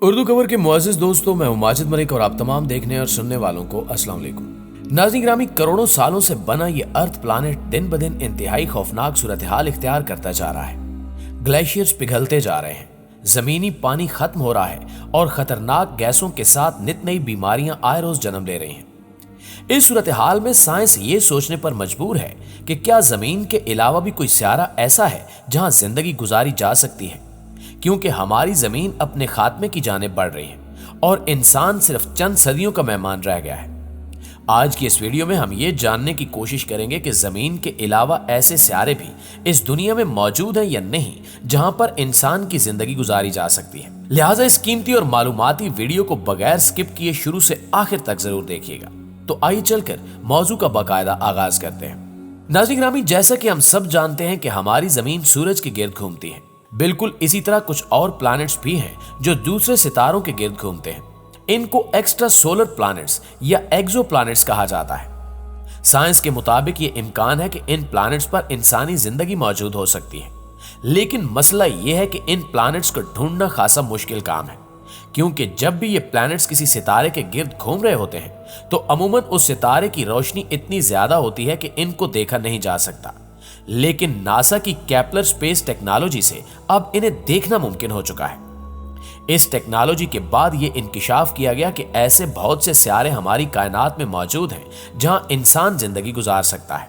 اردو خبر کے معزز دوستوں، میں ہوں ماجد ملک اور آپ تمام دیکھنے اور سننے والوں کو السلام علیکم۔ ناظرین گرامی، کروڑوں سالوں سے بنا یہ ارتھ پلانٹ دن بدن انتہائی خوفناک صورتحال اختیار کرتا جا رہا ہے۔ گلیشیئرز پگھلتے جا رہے ہیں، زمینی پانی ختم ہو رہا ہے اور خطرناک گیسوں کے ساتھ نت نئی بیماریاں آئے روز جنم لے رہی ہیں۔ اس صورتحال میں سائنس یہ سوچنے پر مجبور ہے کہ کیا زمین کے علاوہ بھی کوئی سیارہ ایسا ہے جہاں زندگی گزاری جا سکتی ہے، کیونکہ ہماری زمین اپنے خاتمے کی جانب بڑھ رہی ہے اور انسان صرف چند صدیوں کا مہمان رہ گیا ہے۔ آج کی اس ویڈیو میں ہم یہ جاننے کی کوشش کریں گے کہ زمین کے علاوہ ایسے سیارے بھی اس دنیا میں موجود ہیں یا نہیں جہاں پر انسان کی زندگی گزاری جا سکتی ہے۔ لہٰذا اس قیمتی اور معلوماتی ویڈیو کو بغیر سکپ کیے شروع سے آخر تک ضرور دیکھیے گا۔ تو آئیے چل کر موضوع کا باقاعدہ آغاز کرتے ہیں۔ ناظرین گرامی، جیسا کہ ہم سب جانتے ہیں کہ ہماری زمین سورج کے گرد گھومتی ہے، بالکل اسی طرح کچھ اور پلانٹس بھی ہیں جو دوسرے ستاروں کے گرد گھومتے ہیں۔ ان کو ایکسٹرا سولر پلانٹس یا ایگزو پلانٹس کہا جاتا ہے۔ سائنس کے مطابق یہ امکان ہے کہ ان پلانٹس پر انسانی زندگی موجود ہو سکتی ہے، لیکن مسئلہ یہ ہے کہ ان پلانٹس کو ڈھونڈنا خاصا مشکل کام ہے، کیونکہ جب بھی یہ پلانٹس کسی ستارے کے گرد گھوم رہے ہوتے ہیں تو عموماً اس ستارے کی روشنی اتنی زیادہ ہوتی ہے کہ ان کو دیکھا نہیں جا سکتا، لیکن ناسا کی کیپلر سپیس ٹیکنالوجی سے اب انہیں دیکھنا ممکن ہو چکا ہے۔ اس ٹیکنالوجی کے بعد یہ انکشاف کیا گیا کہ ایسے بہت سے سیارے ہماری کائنات میں موجود ہیں جہاں انسان زندگی گزار سکتا ہے۔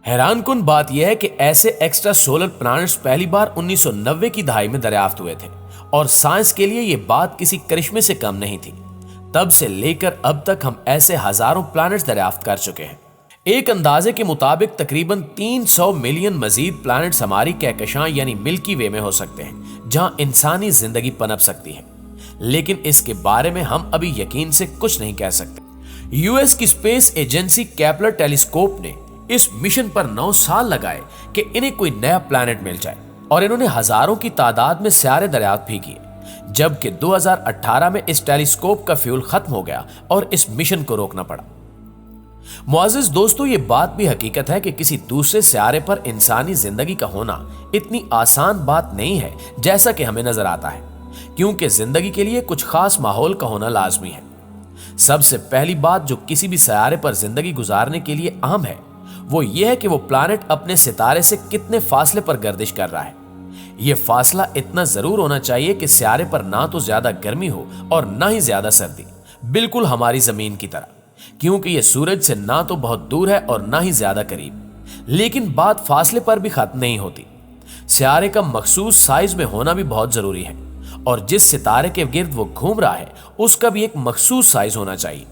حیران کن بات یہ ہے کہ ایسے ایکسٹرا سولر پلانٹس پہلی بار 1990 کی دہائی میں دریافت ہوئے تھے اور سائنس کے لیے یہ بات کسی کرشمے سے کم نہیں تھی۔ تب سے لے کر اب تک ہم ایسے ہزاروں پلانٹس دریافت کر چکے ہیں۔ ایک اندازے کے مطابق تقریباً 300 ملین مزید پلانٹس ہماری کہکشاں یعنی ملکی وے میں ہو سکتے ہیں جہاں انسانی زندگی پنپ سکتی ہے، لیکن اس کے بارے میں ہم ابھی یقین سے کچھ نہیں کہہ سکتے۔ یو ایس کی اسپیس ایجنسی کیپلر ٹیلیسکوپ نے اس مشن پر 9 سال لگائے کہ انہیں کوئی نیا پلانٹ مل جائے، اور انہوں نے ہزاروں کی تعداد میں سیارے دریافت بھی کیے، جبکہ 2018 میں اس ٹیلیسکوپ کا فیول ختم ہو گیا اور اس مشن کو روکنا پڑا۔ معزز دوستو، یہ بات بھی حقیقت ہے کہ کسی دوسرے سیارے پر انسانی زندگی کا ہونا اتنی آسان بات نہیں ہے جیسا کہ ہمیں نظر آتا ہے، کیونکہ زندگی کے لیے کچھ خاص ماحول کا ہونا لازمی ہے۔ سب سے پہلی بات جو کسی بھی سیارے پر زندگی گزارنے کے لیے اہم ہے وہ یہ ہے کہ وہ پلانٹ اپنے ستارے سے کتنے فاصلے پر گردش کر رہا ہے۔ یہ فاصلہ اتنا ضرور ہونا چاہیے کہ سیارے پر نہ تو زیادہ گرمی ہو اور نہ ہی زیادہ سردی، بالکل ہماری زمین کی طرح، کیونکہ یہ سورج سے نہ تو بہت دور ہے اور نہ ہی زیادہ قریب۔ لیکن بات فاصلے پر بھی ختم نہیں ہوتی، سیارے کا مخصوص سائز میں ہونا بھی بہت ضروری ہے، اور جس ستارے کے گرد وہ گھوم رہا ہے اس کا بھی ایک مخصوص سائز ہونا چاہیے۔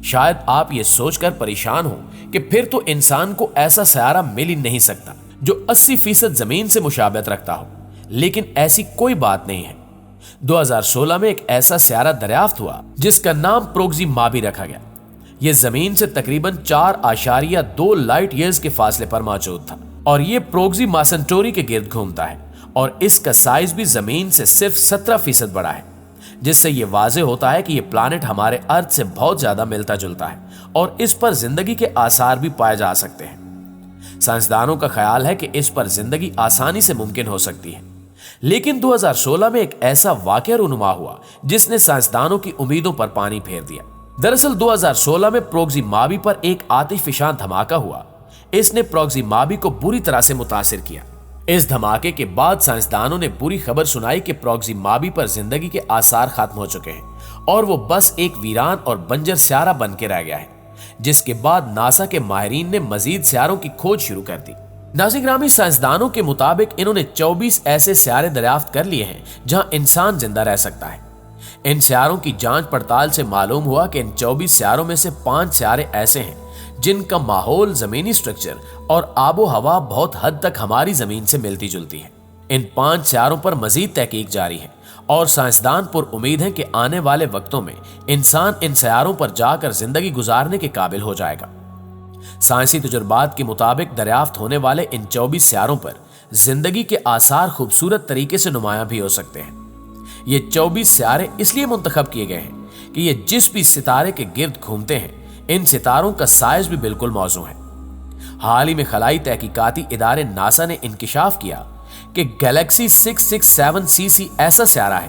شاید آپ یہ سوچ کر پریشان ہوں کہ پھر تو انسان کو ایسا سیارہ مل ہی نہیں سکتا جو 80% زمین سے مشابہت رکھتا ہو، لیکن ایسی کوئی بات نہیں ہے۔ 2016 میں ایک ایسا سیارہ دریافت ہوا جس کا نام پروگزیما بھی رکھا گیا۔ یہ زمین سے تقریباً 4.2 لائٹ ایئرز کے فاصلے پر موجود تھا، اور یہ پروگزیما سینٹوری کے گرد گھومتا ہے، اور اس کا سائز بھی زمین سے صرف 17% بڑا ہے، جس سے یہ واضح ہوتا ہے کہ یہ پلانٹ ہمارے ارتھ سے بہت زیادہ ملتا جلتا ہے اور اس پر زندگی کے آثار بھی پائے جا سکتے ہیں۔ سائنسدانوں کا خیال ہے کہ اس پر زندگی آسانی سے ممکن ہو سکتی ہے، لیکن 2016 میں ایک ایسا واقعہ رونما ہوا جس نے سائنسدانوں کی امیدوں پر پانی پھیر دیا۔ دراصل 2016 میں پروگزیما پر ایک آتش فشاں دھماکہ ہوا۔ اس نے پروگزیما کو بری طرح سے متاثر کیا۔ اس دھماکے کے بعد سائنسدانوں نے بری خبر سنائی کہ پروگزیما پر زندگی کے آثار ختم ہو چکے ہیں اور وہ بس ایک ویران اور بنجر سیارہ بن کے رہ گیا ہے، جس کے بعد ناسا کے ماہرین نے مزید سیاروں کی کھوج شروع کر دی۔ ناظرین گرامی، سائنسدانوں کے مطابق انہوں نے 24 ایسے سیارے دریافت کر لیے ہیں جہاں انسان زندہ رہ سکتا ہے۔ ان سیاروں کی جانچ پڑتال سے معلوم ہوا کہ ان 24 سیاروں میں سے 5 سیارے ایسے ہیں جن کا ماحول، زمینی سٹرکچر اور آب و ہوا بہت حد تک ہماری زمین سے ملتی جلتی ہے۔ ان 5 سیاروں پر مزید تحقیق جاری ہے اور سائنسدان پر امید ہیں کہ آنے والے وقتوں میں انسان ان سیاروں پر جا کر زندگی گزارنے کے قابل ہو جائے گا۔ سائنسی تجربات کے مطابق دریافت ہونے والے ان 24 سیاروں پر زندگی کے آثار خوبصورت طریقے سے نمایاں بھی ہو سکتے ہیں۔ یہ 24 سیارے اس لیے منتخب کیے گئے ہیں کہ یہ جس بھی ستارے کے گرد گھومتے ہیں ان ستاروں کا سائز بھی بالکل موزوں ہے۔ حال ہی میں خلائی تحقیقاتی ادارے ناسا نے انکشاف کیا کہ گلیکسی 667 CC ایسا سیارہ ہے